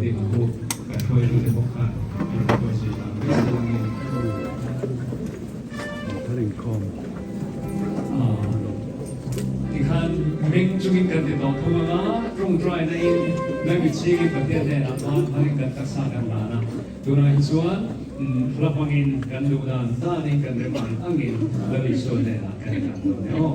đi ngủ cả thôi luôn để bốc khăn tôi chỉ làm cái gìทะเลคอม thì han mình chúng mình cần tiền đồng thu mà trong trai này nơi vị trí cái tiền này là bao nhiêu cần tác xã cần là na tu na insuan lapangin kan ludan ta ni kan repan angin dari sone na kan kan no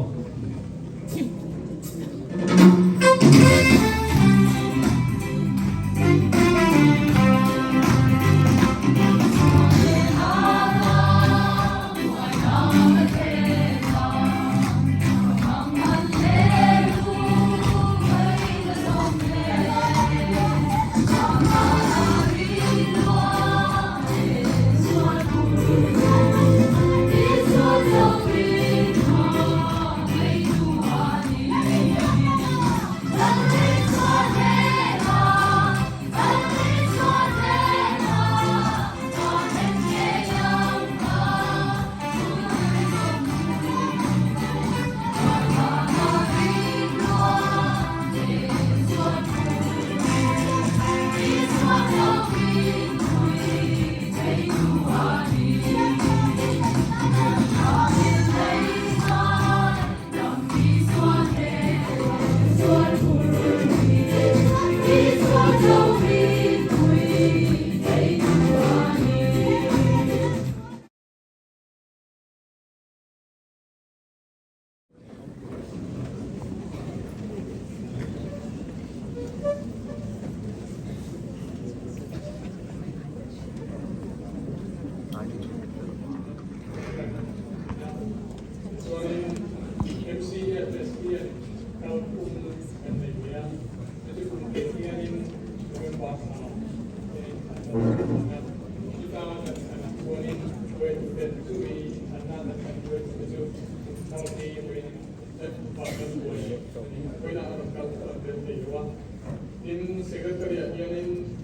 in secretariat in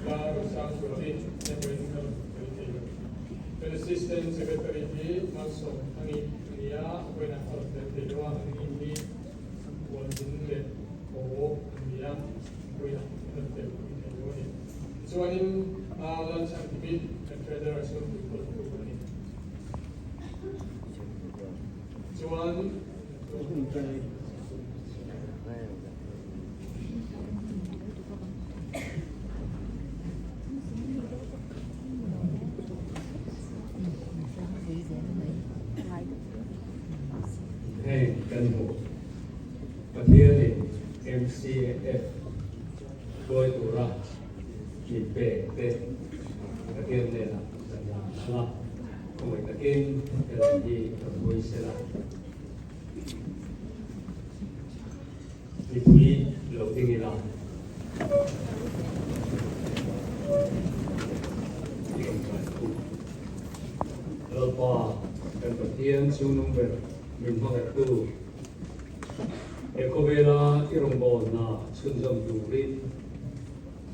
la responsibility the assistant secretary also ani dia when I heard that they were in the one in the or dia when I heard that so in lunch and debate and federation people so one hey kan ho pathia ni MCF boy tura ki pe te pathia ne la la ko ta kin kan di boy sela ni pui lo ding ila lo pa kan pathia chu number mình mong tu ekovela irongbo na chunjom durin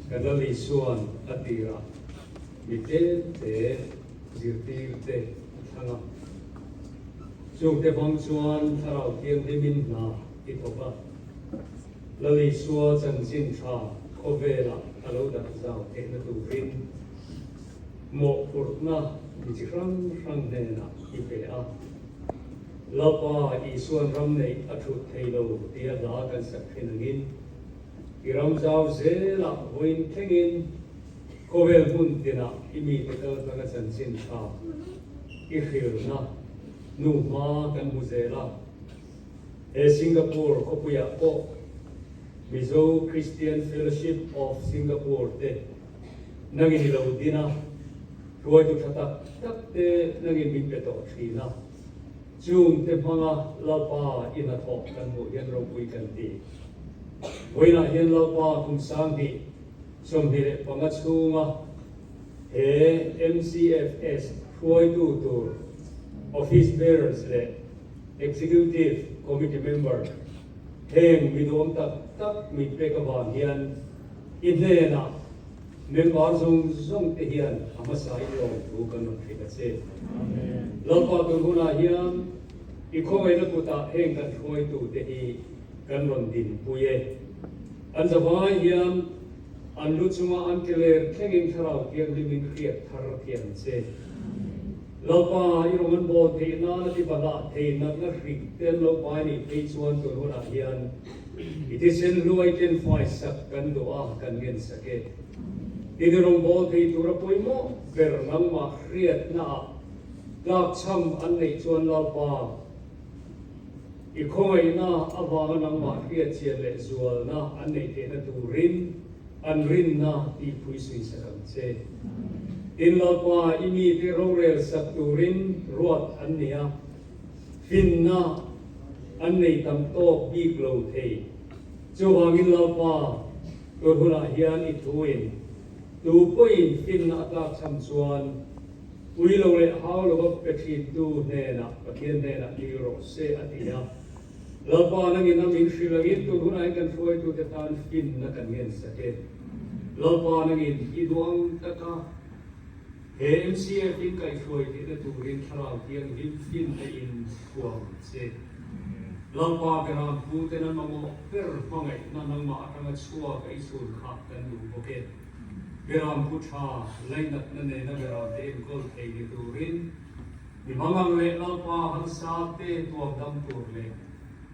kadali suan atira mite te zirtir te thanga chung te bang chuan tharau tiang dimin na itoba lali suwa chanchin tha kovela alo da zau te na durin mo purna bichram rang ne na IPA lapa isuan ram nei athut theilo tia da kan sakhinangin iram zau zela voin thengin kovel hun tina imi tekal taka chanchin tha I khirna nu ma kan muzela e Singapore kopuya po MIZO Christian Fellowship of Singapore te nangin lo dina ruai tu thata tak te nangin min pe to thina chung te phanga lapa in a thok kan mu hian ro pui kan ti voina hian lapa kum sang di som hi le panga chunga he MCFS huai tu tur office bearers le executive committee member heng midom tak mi pe ka ba hian in le na member zong te hian amasai lo tu kan no thika che amen lapa tu huna hian I khoi na puta heng kan khoi tu te hi kan ron din puye an zawai hian an lu chunga an keler thengin tharau tiang limin riat thar thian che lopa irongan bo the na ti bala the na na ring ten lo pa ni pe chuan tur hona hian it is in luai ten fai sak kan do a kan gen sake tinurong bo the tur poi mo ber nang ma riat na lak cham an nei chuan lopa i khoi na awang nang ma riat chian le zual na an nei te na turin an rin na ti pui sui sakam che in lopa imi ti rorel sak turin ruat an nia fin na an nei tam to big lo thei chuwang in lopa tur huna hian i thuin tu poin fin na ta cham chuan ui lo le how lo pe thi tu ne na pathian ne na ni ro se atia lopa nang in amin shilangin tur huna kan foi tu te tan fin na kan gen sake lopa nang in iduang taka MCF in kai foi te na turin tharau tiang fin te in fuang che lopa beram pu te na mamo per mangai na nang ma atanga chua kai sur kha kan lu boke beram pu tha lainat na ne na beram te in kol te ni turin ni mangang le lopa hang sa te tuam dam tur le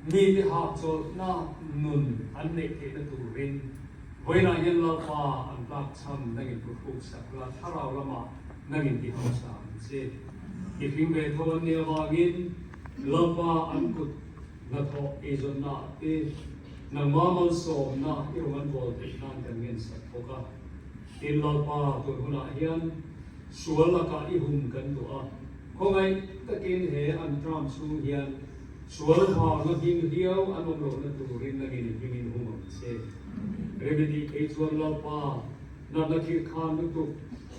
mi te ha chol na nun an ne te na turin voina yen lopa an tak cham nangin pu pu sakla tharau lama nangin ti hong sam che i hing be thon ne wangin lopa an kut na tho e zon na te na mamal som na i ron bol te nan kan ngen sa thoka in lopa tur huna hian suala ka i hum kan do a khongai takin he an tram su hian sual ha na ding hiao an om lo na turin nangin hingin hum che remedy e zon lopa na na ki khan tu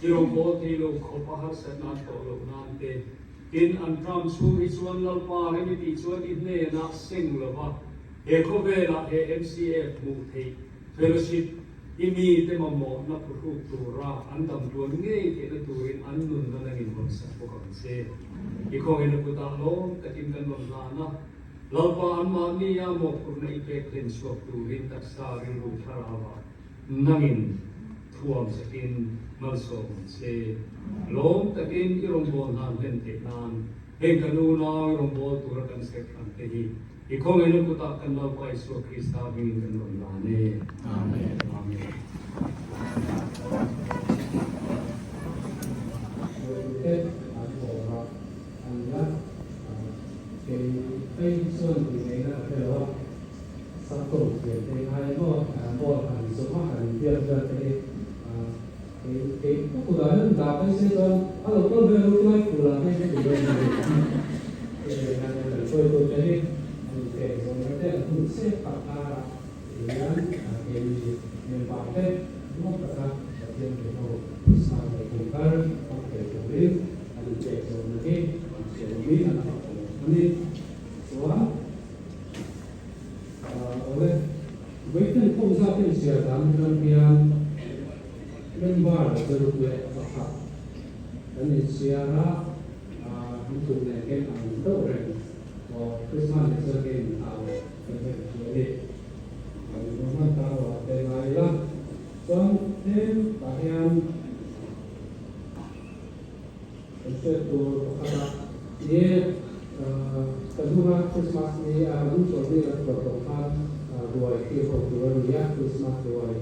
irong bo thi lo khopa har sa na to lo nan te in an tram su hi chuan lalpa remedy chuan in ne na sing lo ba e kho ve la e MCF mu thei fellowship imi te mamo na phu tu ra an dam tuan nge ke na turin an nun na ngin bom sa ko kan se i khong en ku ta lo takin kan lom la na lalpa an ma ni ya mo pur na ipek ten swap turin tak sa ri ru tharawa nangin thuam sakin malsom se lom takin irong bon han len te nan heng kanu na irong bon tur kan se kan te hi i khong en ku ta kan lo pai so krista bin kan lom la ne amen amen ke ko ra an la ke ai son ni ne na ke lo sa ko ke te ai mo mo an so ma an dia da te cái cuộc đời nó đạp cái xe con ở đâu có về lúc này cũng là cái cuộc đời này thì là tôi thấy cái rồi nó sẽ cũng sẽ phát ra thì cái miền Bắc đấy nó phát ra trên cái hồ sao để cùng các các cái chủ lý anh chị rồi nó cái xử lý là nó đi xóa ở đây với cái không sao cái sự làm cho nên nên ba là tôi được lệ và học đến thì xia ra những chuyện này cái nào tốt rồi và Christmas là chơi cái nào cái chuyện gì và những món tao là cái này là xong thêm tại em sẽ tu khá thì cái thứ hai Christmas này những chỗ này là một tổ chức rồi khi họ tu rồi Christmas rồi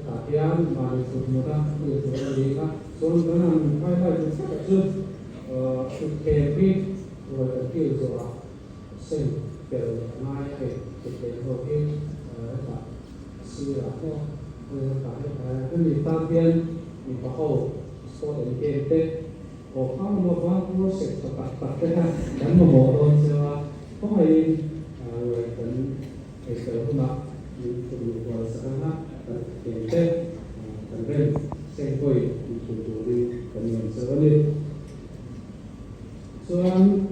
Takian mari semua itu mereka soalnya mereka itu itu kepi orang kecil soal sen kerana kita hoki tak siapa tak ini takian di bawah soal itu orang mau buat proses tak dan mau siapa pokoknya orang itu nak itu buat sekarang cái tết thành viên xem quay chủ đi cần nhận sớm đi so anh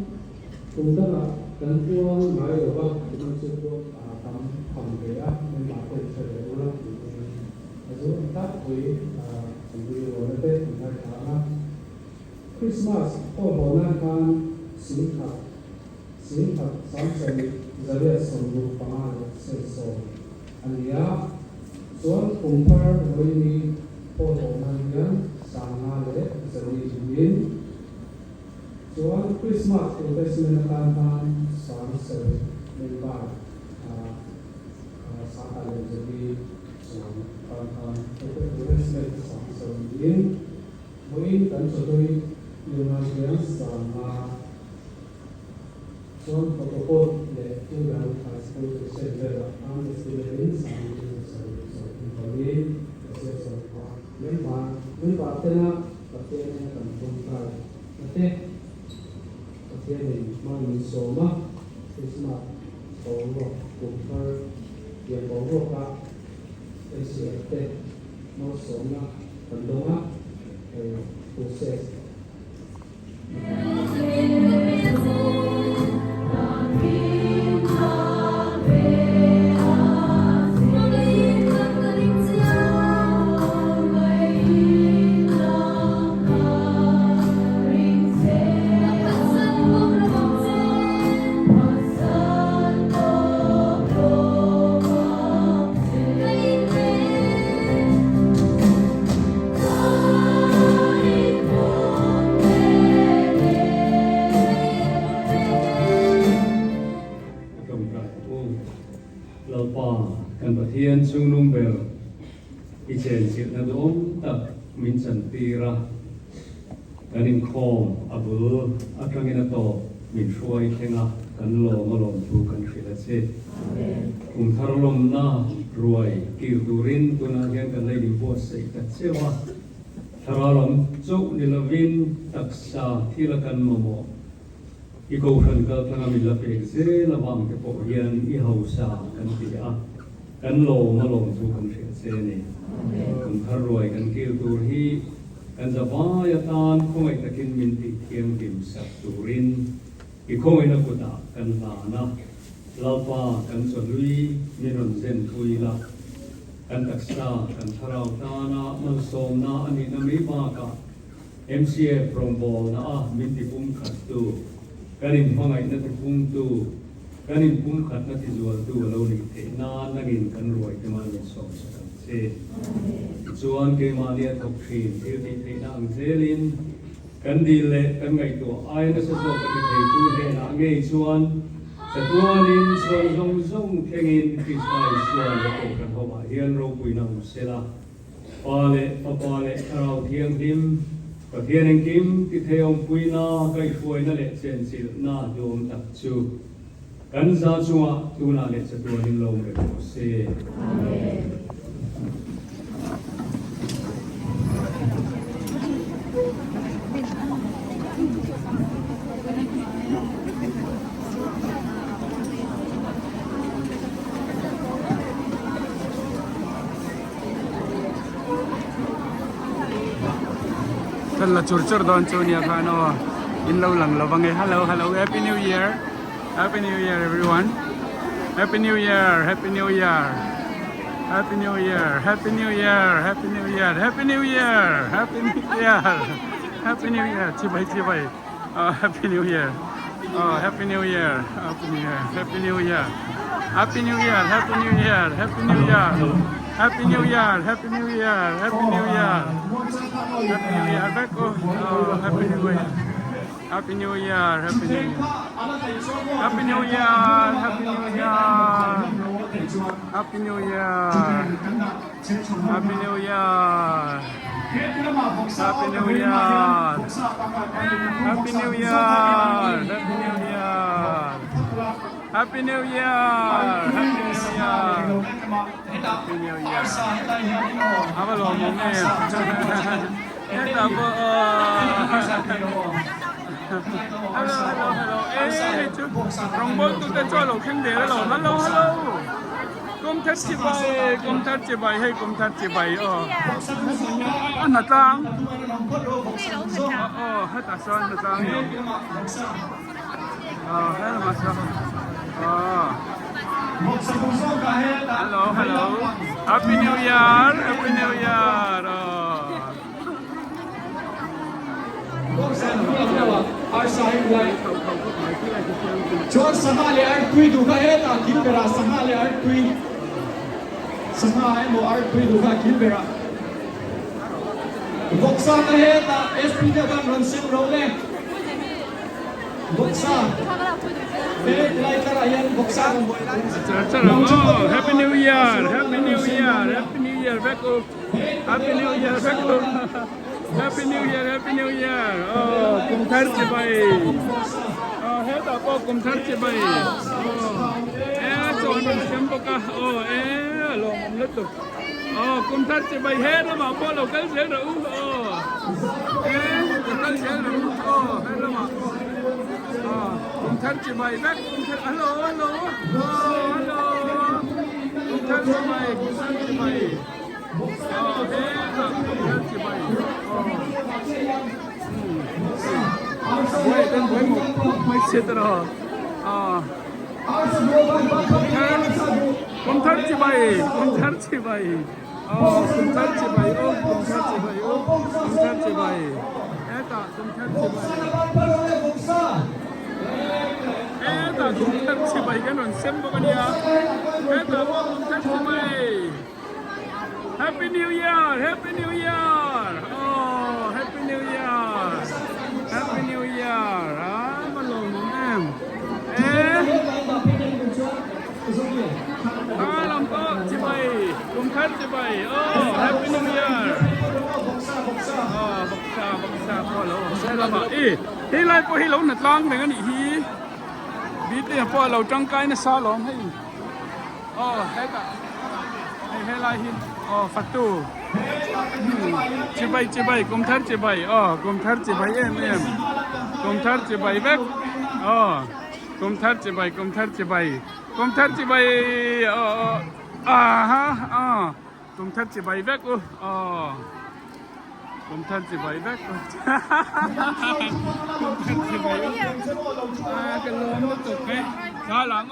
cũng rất là cần chuông nói được không chúng tôi sẽ tắm phòng cái áp nên bảo vệ sự để nó số tác với thành viên của nó tết chúng ta khá Christmas có một năm can sinh thật sáng sớm giờ đây sống được bằng ai sẽ sống anh nhớ chuan Kumtharni ni photo man hian sangha le zari in chuan Christmas investment kan han sang ser min ba sa ale zari sang kan han investment sang ser in moin kan chotoi yunan hian sangha chuan protocol le turan high school center an student sang mình bảo tên là tên này cần công khai tên này mang mình số mà Christmas có một công khai việc có một cả cái sự tên nó số mà cần đúng á process Thiên sung nung bel ichen sit na dom tak min chan tira kanin khom abu akrangina to min shuai thenga kan lo malom tu kan khila che kumtharlom na ruai ki durin tuna hian kan lei dim po sei ta chewa tharalom chau nilavin taksa thila kan momo iko khan ka thanga min la pe ze lawang te po hian I hausa kan ti a kan lo malom tu kan khil che ni kan tharoi kan kil tur hi kan zaba ya tan khoi takin min ti thiam dim sak turin I khoi na kuta kan la na lalpa kan cholui minon zen thui la kan taksa kan tharau ta na man som na ani na mi ba ka MCA from ball na min ti pum khat tu kanin pangai na pum tu kanin pum khat na ti zual tu lo ni te na nagin kan roi te man min som sa kan che chuan ke ma lia thok thin thil ti te na ang zelin kan di le kan ngai to ai na sa so ka ti thei tu he na ngei chuan sa tuanin chuan zong zong thengin ki sai chuan lo kan ho ma hian ro pui na u sela pa le arau thiang dim ka thian eng kim ti theom pui na kai fuai na le chen sil na dom tak chu kan za chunga tuna le cha tuanin lo me ko se amen là chur chur don chu nia kha no in lo lang lo wange hello happy new year everyone happy new year happy new year happy new year happy new year happy new year happy new year happy new year happy new year chi bai happy new year happy new year happy new year happy new year happy new year happy new year happy new year Happy New Year, Happy New Year, Happy New Year, Happy New Year, back Happy New Year, Happy New Year, Happy New Year, Happy New Year, Happy New Year, Happy New Year, Happy New Year, Happy New Year, Happy New Year, Happy New Year. Happy New Year! Happy New Year! Happy New Year! Apa lo ngomongnya? Kita apa? Hello. Rombol tu dah colo keng dia lo. Hello. Kumtharni bai, hey Kumtharni bai. Natang. Hatasan natang. Hello masuk. Hello. Happy New Year. Happy New Year. Chuan sangha le ar tui du ka he ta kin bera sangha le ar tui Sanga mo art pui du ka kilbera Boksa ka he ta SP de kan ron sim ro le Boksa lai tara yan boksa Happy New Year Happy New Year Happy New Year back up Happy New Year back up Happy New Year Happy New Year Kumtharni bai he ta ko Kumtharni bai chọn mình xem bốc à lo mong hết tục Kumtharni bai he nó mà có lâu cái sẽ rồi cái sẽ rồi he nó mà Kumtharni bai back hello hello hello Kumtharni bai he Kumtharni bai quay tên với một mấy xe rồi Kumtharni bai Kumtharni bai Kumtharni bai Kumtharni bai Kumtharni bai eta Kumtharni bai cái nón xem bao nhiêu eta Kumtharni bai Happy New Year Happy New Year Happy New Year Happy New Year mà lồn mong em làm có chị bay Kumtharni bai Happy New Year boksa po lo sẽ là mà hi lại po hi lo nát lang này cái này hi đi tiền po lo trăng cái nó sao lắm hay hết à hay lại hi phát tu chị bay Kumtharni bai Kumtharni bai em Kumtharni bai back Kumtharni bai Kumtharni bai Kumtharni bai Kumtharni bai back Kumtharni bai back Kumtharni bai cái lon nó tục cái sao lắm